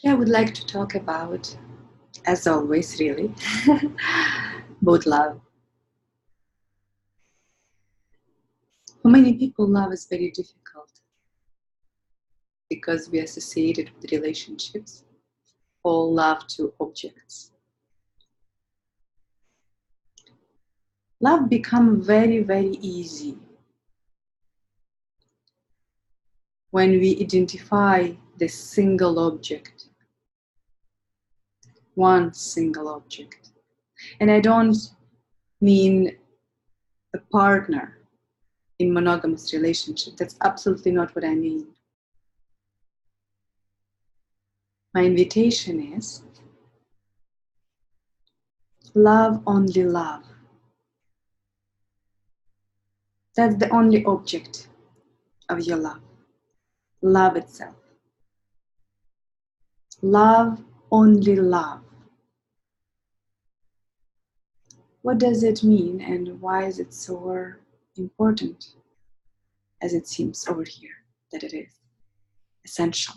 Yeah, I would like to talk about, as always, really, about love. For many people, love is very difficult because we associate it with relationships or love to objects. Love becomes very, very easy when we identify this single object, one single object. And I don't mean a partner in monogamous relationship. That's absolutely not what I mean. My invitation is love only love. That's the only object of your love. Love itself. Love only love. What does it mean and why is it so important as it seems over here that it is essential?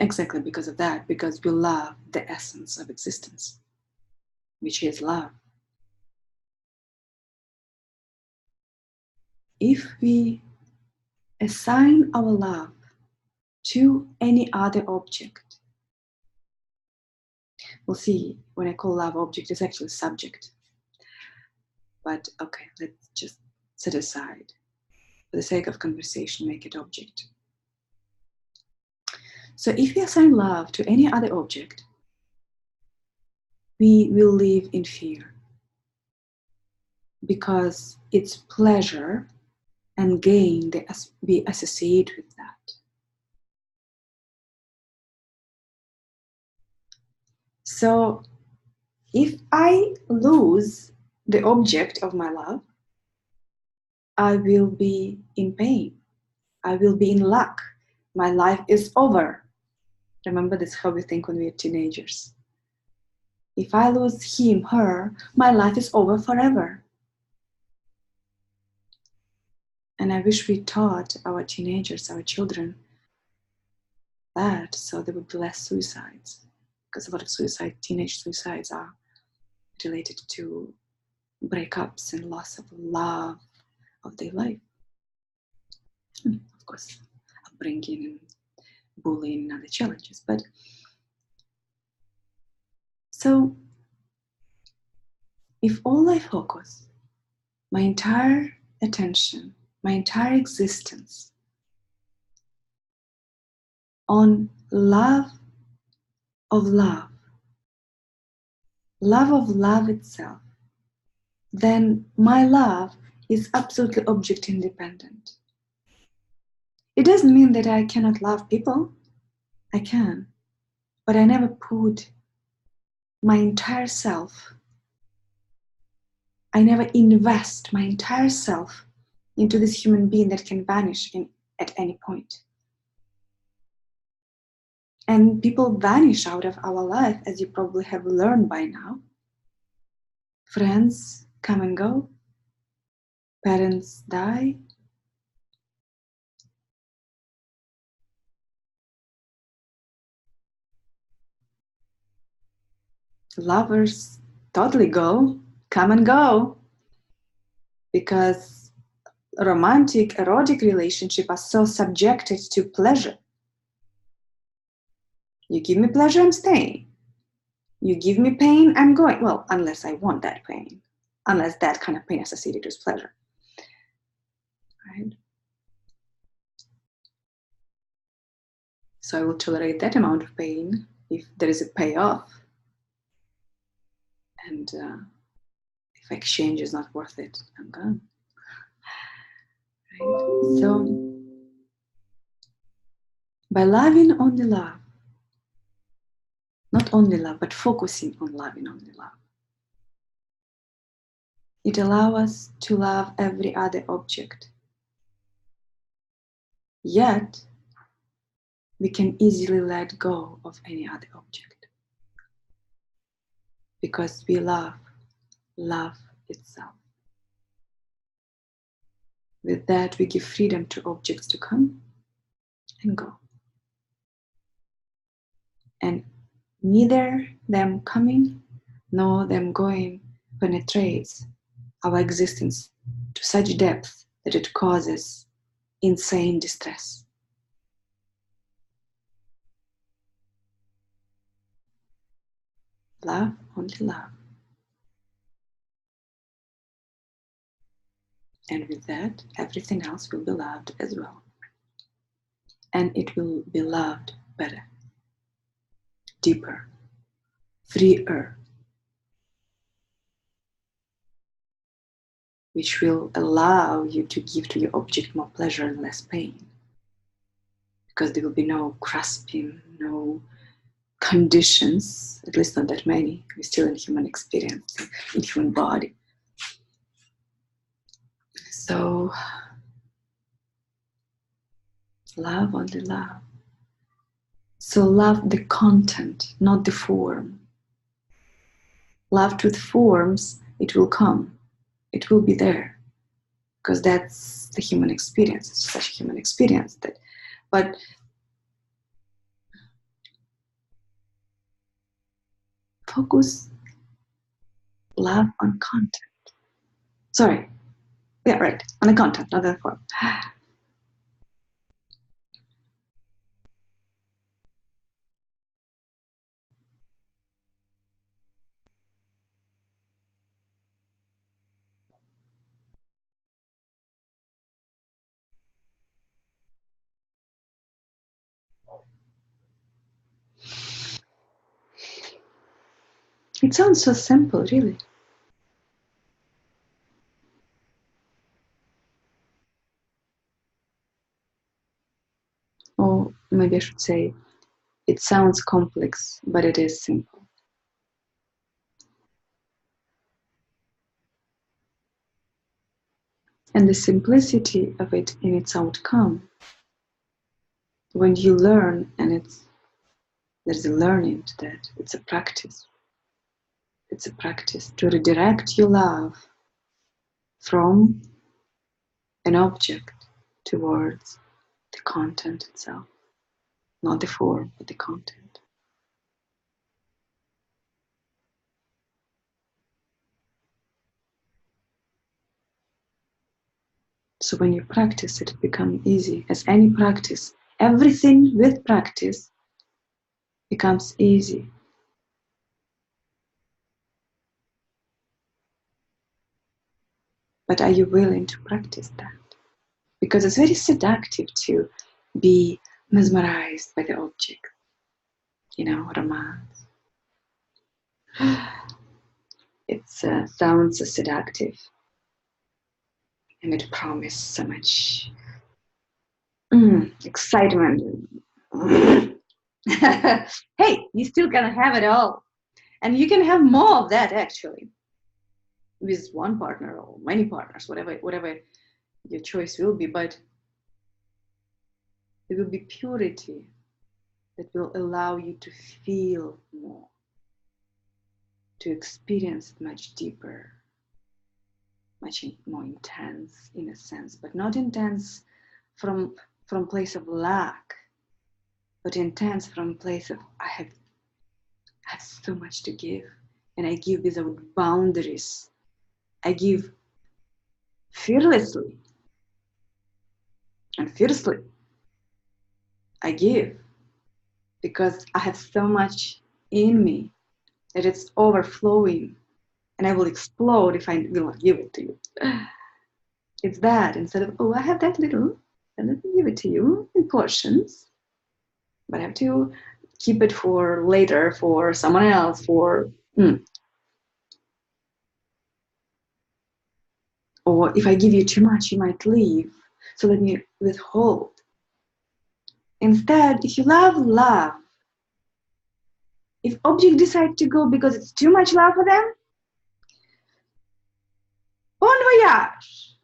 Exactly because of that, because we love the essence of existence, which is love. If we assign our love to any other object, we'll see when I call love object, it's actually subject. But okay, let's just set aside. For the sake of conversation, make it object. So if we assign love to any other object, we will live in fear because its pleasure and gain we associate with that. So if I lose the object of my love, I will be in pain. I will be in lack. My life is over. Remember, that's how we think when we're teenagers. If I lose him, her, my life is over forever. And I wish we taught our teenagers, our children, that so there would be less suicides. Because a lot of teenage suicides are related to breakups and loss of love of their life. And of course, upbringing and bullying and other challenges. But so if all I focus, my entire attention, my entire existence on love of love, love of love itself, then my love is absolutely object independent. It doesn't mean that I cannot love people. I can, but I never put my entire self, I never invest my entire self into this human being that can vanish at any point. And people vanish out of our life, as you probably have learned by now. Friends come and go. Parents die. Lovers totally go, come and go. Because romantic, erotic relationships are so subjected to pleasure. You give me pleasure, I'm staying. You give me pain, I'm going. Well, unless I want that pain. Unless that kind of pain associated with pleasure. Right? So I will tolerate that amount of pain if there is a payoff. And if exchange is not worth it, I'm gone. Right? So by loving only love, not only love, but focusing on loving only love, it allows us to love every other object. Yet, we can easily let go of any other object. Because we love itself. With that, we give freedom to objects to come and go. And neither them coming nor them going penetrates our existence to such depth that it causes insane distress. Love, only love. And with that, everything else will be loved as well. And it will be loved better, deeper, freer, which will allow you to give to your object more pleasure and less pain. Because there will be no grasping, no conditions, at least not that many. We're still in human experience, in human body. So, love, only love. So love the content, not the form. Loved with forms, it will come. It will be there. Because that's the human experience. It's such a human experience. But focus love on content. Sorry. Yeah, right. On the content, not the form. It sounds so simple, really. Or maybe I should say, it sounds complex, but it is simple. And the simplicity of it in its outcome, when you learn, and there's a learning to that, it's a practice. It's a practice to redirect your love from an object towards the content itself. Not the form, but the content. So when you practice it, it becomes easy. As any practice, everything with practice becomes easy. But are you willing to practice that? Because it's very seductive to be mesmerized by the object, romance. It sounds so seductive, and it promises so much excitement. Hey, you still gonna have it all, and you can have more of that actually, with one partner or many partners, whatever your choice will be. But there will be purity that will allow you to feel more, to experience it much deeper, much more intense in a sense, but not intense from place of lack, but intense from place of I have so much to give, and I give without boundaries. I give fearlessly and fiercely. I give because I have so much in me that it's overflowing, and I will explode if I will not give it to you. It's that, instead of, oh, I have that little, and let me give it to you in portions, but I have to keep it for later, for someone else, or if I give you too much, you might leave, so let me withhold. Instead, if you love. If object decide to go because it's too much love for them, bon voyage.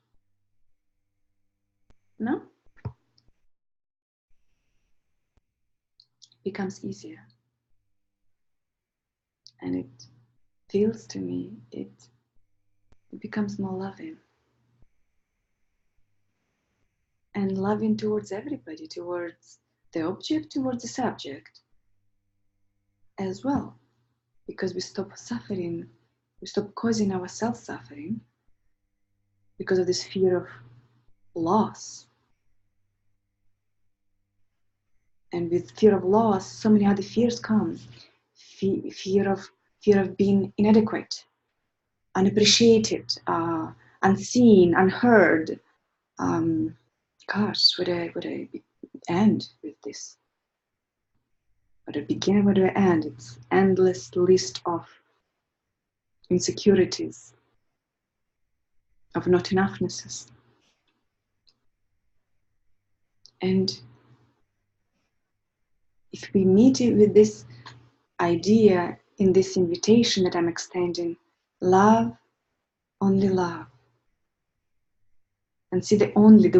No? It becomes easier. And it feels to me, it becomes more loving. And loving towards everybody, towards the object, towards the subject. as well, because we stop suffering, we stop causing ourselves suffering because of this fear of loss. And with fear of loss, so many other fears come. Fear of being inadequate, unappreciated, unseen, unheard. Gosh, would I end with this? Would I begin? Where do I end? It's endless list of insecurities, of not enoughnesses. And if we meet it with this idea in this invitation that I'm extending, love, only love. And see, the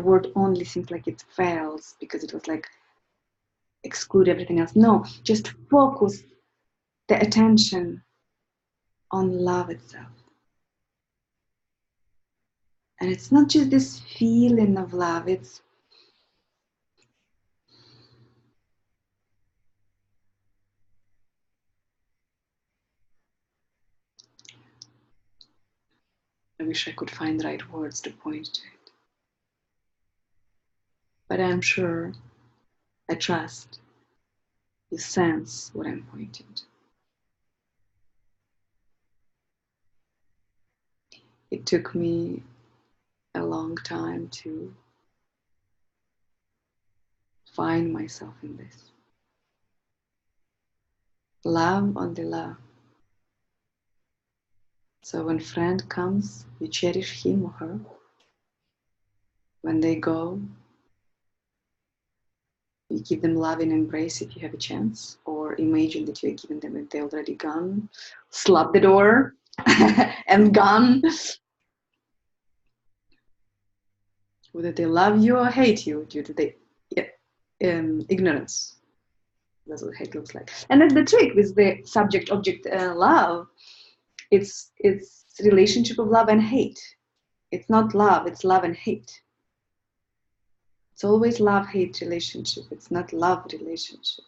word only seems like it fails because it was like exclude everything else. No, just focus the attention on love itself. And it's not just this feeling of love, it's I wish I could find the right words to point to it. But I'm sure, I trust, you sense what I'm pointing to. It took me a long time to find myself in this. Love, only love. So when a friend comes, you cherish him or her. When they go, you give them love and embrace if you have a chance, or imagine that you're giving them if they're already gone, slap the door and gone. Whether they love you or hate you due to the ignorance. That's what hate looks like. And that's the trick with the subject-object love. It's relationship of love and hate. It's not love, it's love and hate. It's always love-hate relationship. It's not love relationship.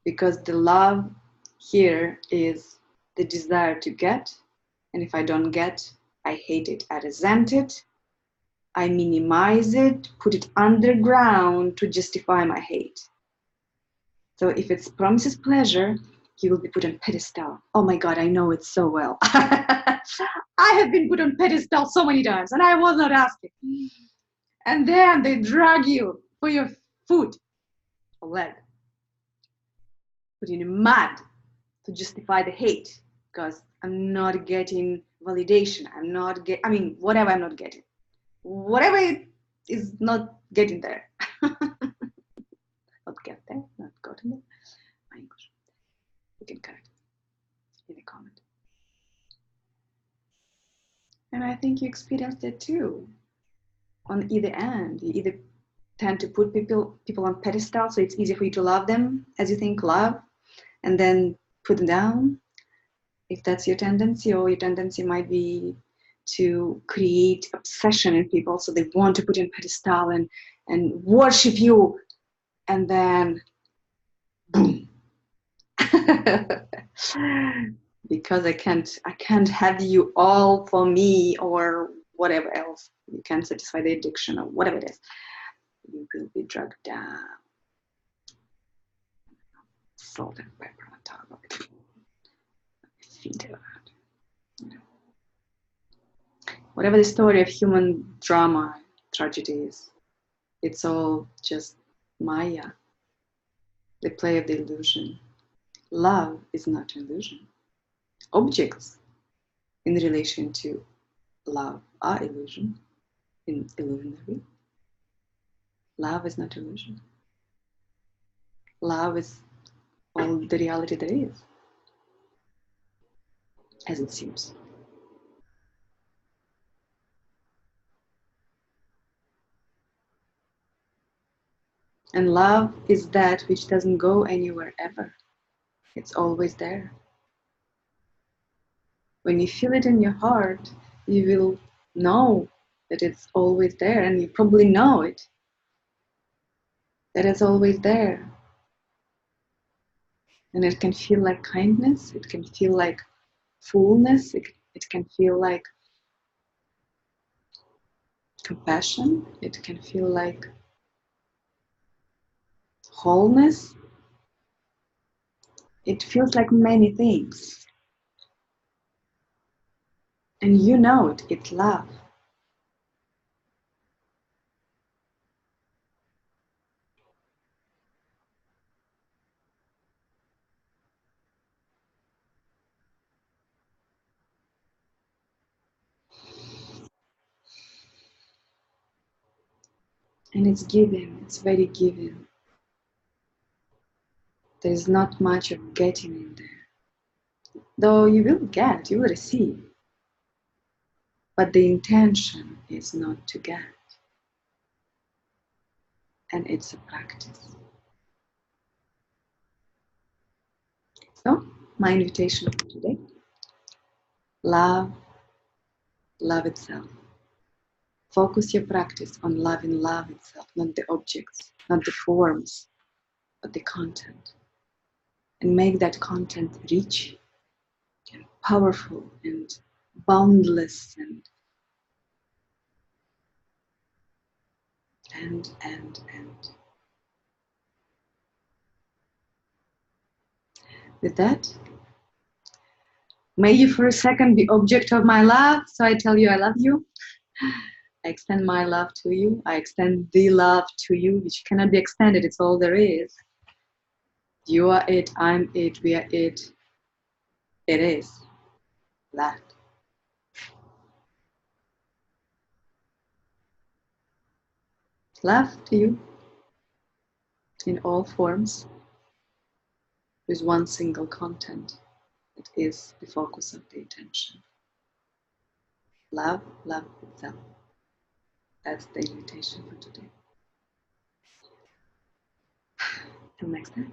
Because the love here is the desire to get. And if I don't get, I hate it. I resent it. I minimize it, put it underground to justify my hate. So if it promises pleasure, he will be put on pedestal. Oh my God, I know it so well. I have been put on pedestal so many times and I was not asking. And then they drag you for your foot or leg. Put you in mud to justify the hate because I'm not getting validation. Whatever I'm not getting. Whatever it is not getting there. Not get there, not gotten there. My English. You can correct it in a comment. And I think you experienced it too. On either end, you either tend to put people on pedestal, so it's easy for you to love them as you think love, and then put them down, if that's your tendency, or your tendency might be to create obsession in people, so they want to put you on pedestal and worship you, and then boom. Because I can't have you all for me, or whatever else. You can't satisfy the addiction or whatever it is. You will be dragged down. Salt and pepper on top of it. Feed around. Whatever the story of human drama, tragedies, it's all just Maya, the play of the illusion. Love is not an illusion. Objects in relation to love are illusion, illusionary. Love is not illusion. Love is all the reality there is, as it seems. And love is that which doesn't go anywhere ever. It's always there. When you feel it in your heart, you will know that it's always there, and you probably know it, that it's always there. And it can feel like kindness, it can feel like fullness, it can feel like compassion, it can feel like wholeness. It feels like many things. And you know it, it's love. And it's giving, it's very giving. There's not much of getting in there. Though you will get, you will receive. But the intention is not to get. And it's a practice. So, my invitation for today, love, love itself. Focus your practice on loving love itself, not the objects, not the forms, but the content. And make that content rich and powerful and boundless and. With that, may you for a second be object of my love. So I tell you I love you. I extend my love to you. I extend the love to you, which cannot be extended. It's all there is. You are it. I'm it. We are it. It is that. Love to you in all forms with one single content that is the focus of the attention. Love, love itself. That's the invitation for today. Till next time.